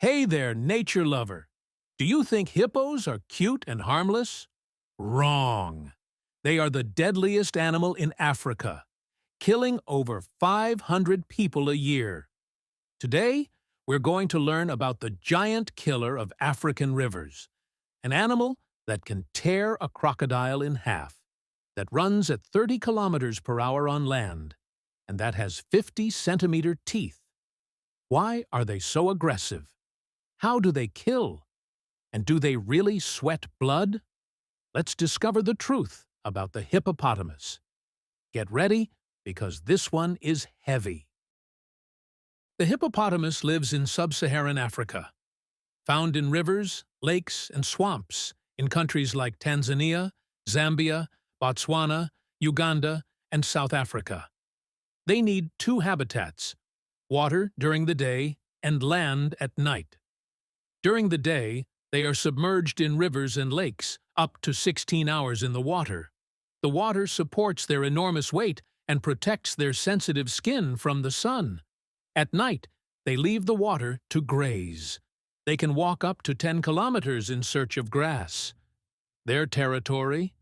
Hey there, nature lover. Do you think hippos are cute and harmless? Wrong. They are the deadliest animal in Africa, killing over 500 people a year. Today, we're going to learn about the giant killer of African rivers, an animal that can tear a crocodile in half, that runs at 30 kilometers per hour on land, and that has 50-centimeter teeth. Why are they so aggressive? How do they kill? And do they really sweat blood? Let's discover the truth about the hippopotamus. Get ready, because this one is heavy. The hippopotamus lives in sub-Saharan Africa, found in rivers, lakes, and swamps in countries like Tanzania, Zambia, Botswana, Uganda, and South Africa. They need two habitats: water during the day and land at night. During the day, they are submerged in rivers and lakes, up to 16 hours in the water. The water supports their enormous weight and protects their sensitive skin from the sun. At night, they leave the water to graze. They can walk up to 10 kilometers in search of grass. Their territory?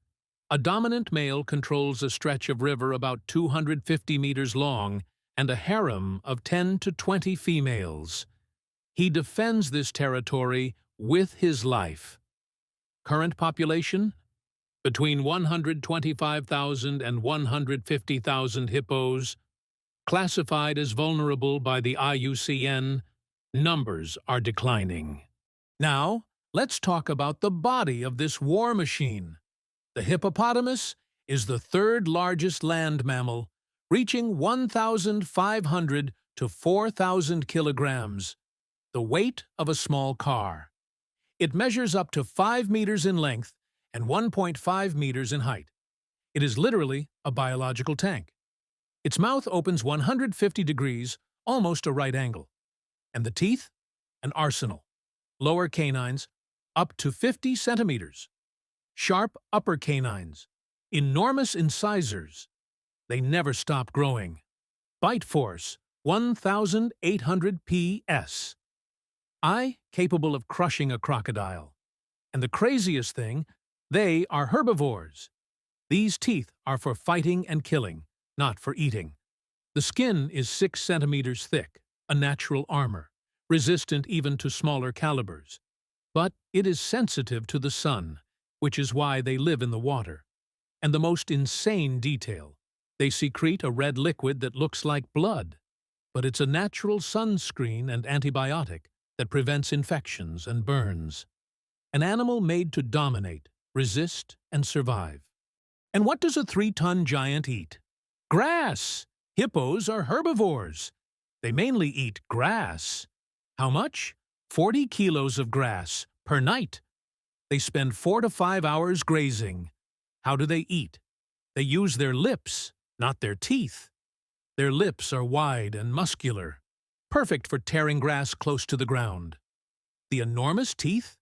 A dominant male controls a stretch of river about 250 meters long and a harem of 10 to 20 females. He defends this territory with his life. Current population? Between 125,000 and 150,000 hippos. Classified as vulnerable by the IUCN, numbers are declining. Now, let's talk about the body of this war machine. The hippopotamus is the third largest land mammal, reaching 1,500 to 4,000 kilograms, the weight of a small car. It measures up to 5 meters in length and 1.5 meters in height. It is literally a biological tank. Its mouth opens 150 degrees, almost a right angle. And the teeth? An arsenal. Lower canines, up to 50 centimeters. Sharp upper canines. Enormous incisors. They never stop growing. Bite force, 1,800 PS. Eye capable of crushing a crocodile. And the craziest thing, they are herbivores. These teeth are for fighting and killing, not for eating. The skin is 6 centimeters thick, a natural armor, resistant even to smaller calibers. But it is sensitive to the sun, which is why they live in the water. And the most insane detail, they secrete a red liquid that looks like blood, but it's a natural sunscreen and antibiotic that prevents infections and burns. An animal made to dominate, resist, and survive. And what does a 3-ton giant eat? Grass! Hippos are herbivores. They mainly eat grass. How much? 40 kilos of grass per night. They spend 4 to 5 hours grazing. How do they eat? They use their lips, not their teeth. Their lips are wide and muscular, perfect for tearing grass close to the ground. The enormous teeth?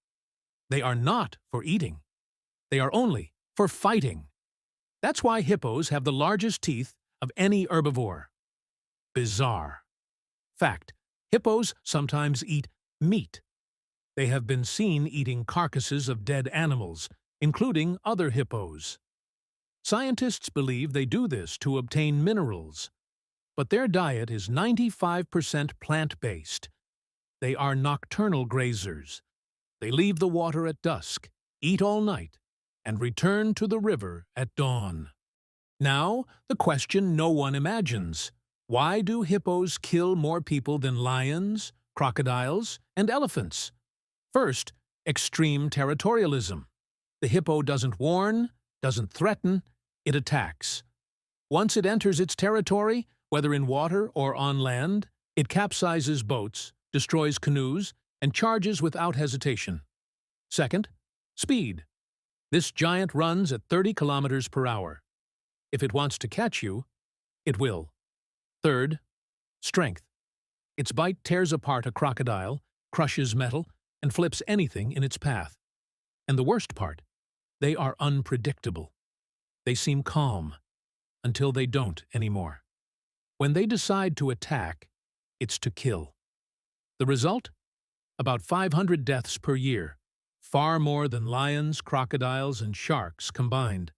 They are not for eating. They are only for fighting. That's why hippos have the largest teeth of any herbivore. Bizarre. Fact: hippos sometimes eat meat. They have been seen eating carcasses of dead animals, including other hippos. Scientists believe they do this to obtain minerals, but their diet is 95% plant-based. They are nocturnal grazers. They leave the water at dusk, eat all night, and return to the river at dawn. Now, the question no one imagines. Why do hippos kill more people than lions, crocodiles, and elephants? First, extreme territorialism. The hippo doesn't warn, doesn't threaten, it attacks. Once it enters its territory, whether in water or on land, it capsizes boats, destroys canoes, and charges without hesitation. Second, speed. This giant runs at 30 kilometers per hour. If it wants to catch you, it will. Third, strength. Its bite tears apart a crocodile, crushes metal, and flips anything in its path. And the worst part, they are unpredictable. They seem calm, until they don't anymore. When they decide to attack, it's to kill. The result? about 500 deaths per year, far more than lions, crocodiles, and sharks combined.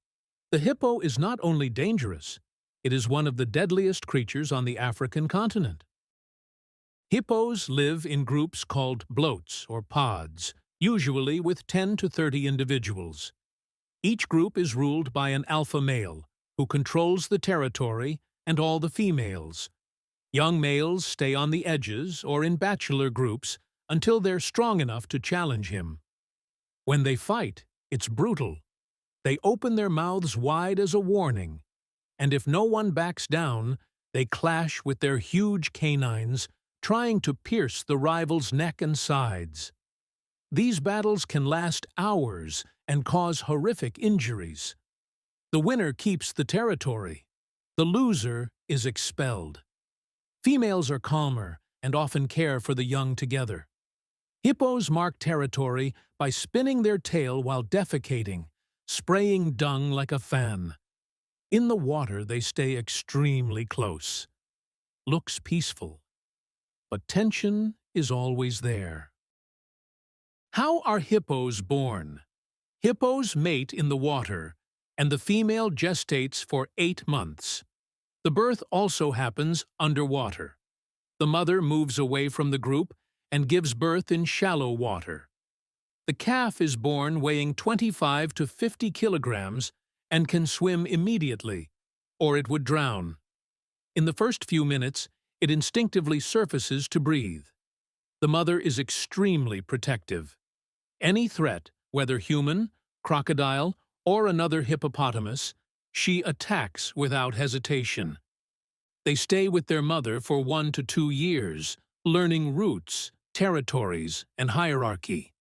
The hippo is not only dangerous, it is one of the deadliest creatures on the African continent. Hippos live in groups called bloats or pods, usually with 10 to 30 individuals. Each group is ruled by an alpha male, who controls the territory and all the females. Young males stay on the edges or in bachelor groups until they're strong enough to challenge him. When they fight, it's brutal. They open their mouths wide as a warning, and if no one backs down, they clash with their huge canines, trying to pierce the rival's neck and sides. These battles can last hours and cause horrific injuries. The winner keeps the territory. The loser is expelled. Females are calmer and often care for the young together. Hippos mark territory by spinning their tail while defecating, spraying dung like a fan. In the water, they stay extremely close. Looks peaceful, but tension is always there. How are hippos born? Hippos mate in the water, and the female gestates for 8 months. The birth also happens underwater. The mother moves away from the group and gives birth in shallow water. The calf is born weighing 25 to 50 kilograms and can swim immediately, or it would drown. In the first few minutes, it instinctively surfaces to breathe. The mother is extremely protective. Any threat, whether human, crocodile, or another hippopotamus, she attacks without hesitation. They stay with their mother for 1 to 2 years, learning routes, territories, and hierarchy.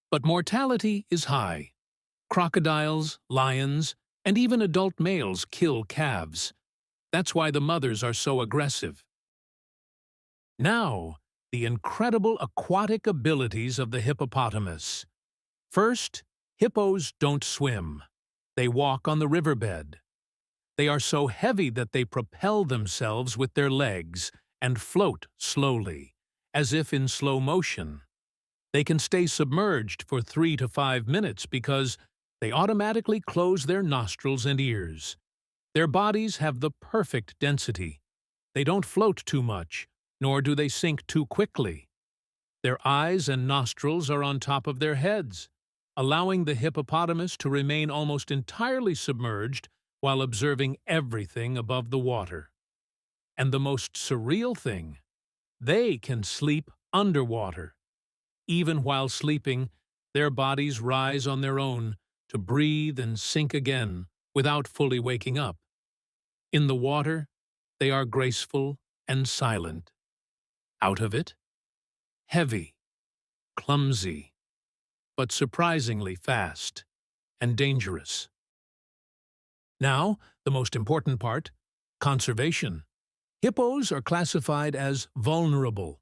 But mortality is high. Crocodiles, lions, and even adult males kill calves. That's why the mothers are so aggressive. Now, the incredible aquatic abilities of the hippopotamus. First, hippos don't swim. They walk on the riverbed. They are so heavy that they propel themselves with their legs and float slowly, as if in slow motion. They can stay submerged for 3 to 5 minutes because they automatically close their nostrils and ears. Their bodies have the perfect density. They don't float too much, nor do they sink too quickly. Their eyes and nostrils are on top of their heads, allowing the hippopotamus to remain almost entirely submerged while observing everything above the water. And the most surreal thing, they can sleep underwater. Even while sleeping, their bodies rise on their own to breathe and sink again without fully waking up. In the water, they are graceful and silent. Out of it, heavy, clumsy, but surprisingly fast and dangerous. Now, the most important part, conservation. Hippos are classified as vulnerable,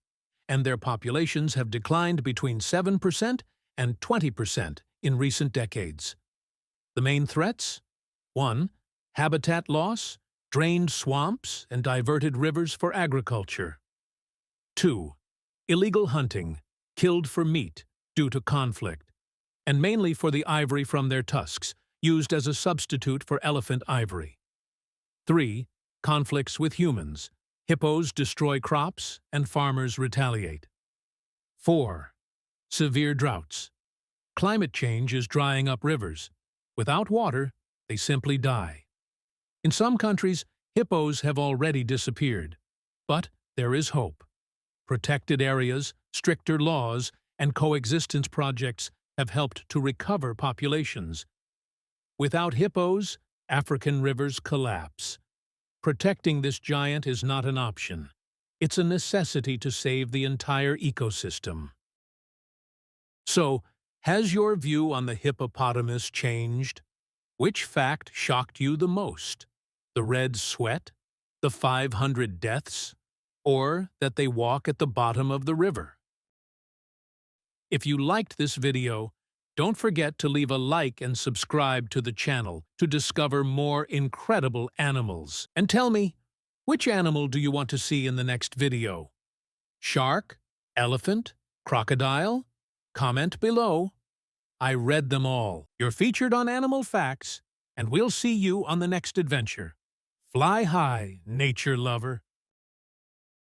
and their populations have declined between 7% and 20% in recent decades. The main threats? 1. Habitat loss, drained swamps, and diverted rivers for agriculture. 2. Illegal hunting, killed for meat due to conflict, and mainly for the ivory from their tusks, used as a substitute for elephant ivory. 3. Conflicts with humans. Hippos destroy crops and farmers retaliate. 4. Severe droughts. Climate change is drying up rivers. Without water, they simply die. In some countries, hippos have already disappeared. But there is hope. Protected areas, stricter laws, and coexistence projects have helped to recover populations. Without hippos, African rivers collapse. Protecting this giant is not an option. It's a necessity to save the entire ecosystem. So, has your view on the hippopotamus changed? Which fact shocked you the most? The red sweat? The 500 deaths? Or that they walk at the bottom of the river? If you liked this video, don't forget to leave a like and subscribe to the channel to discover more incredible animals. And tell me, which animal do you want to see in the next video? Shark? Elephant? Crocodile? Comment below. I read them all. You're featured on Animal Facts, and we'll see you on the next adventure. Fly high, nature lover.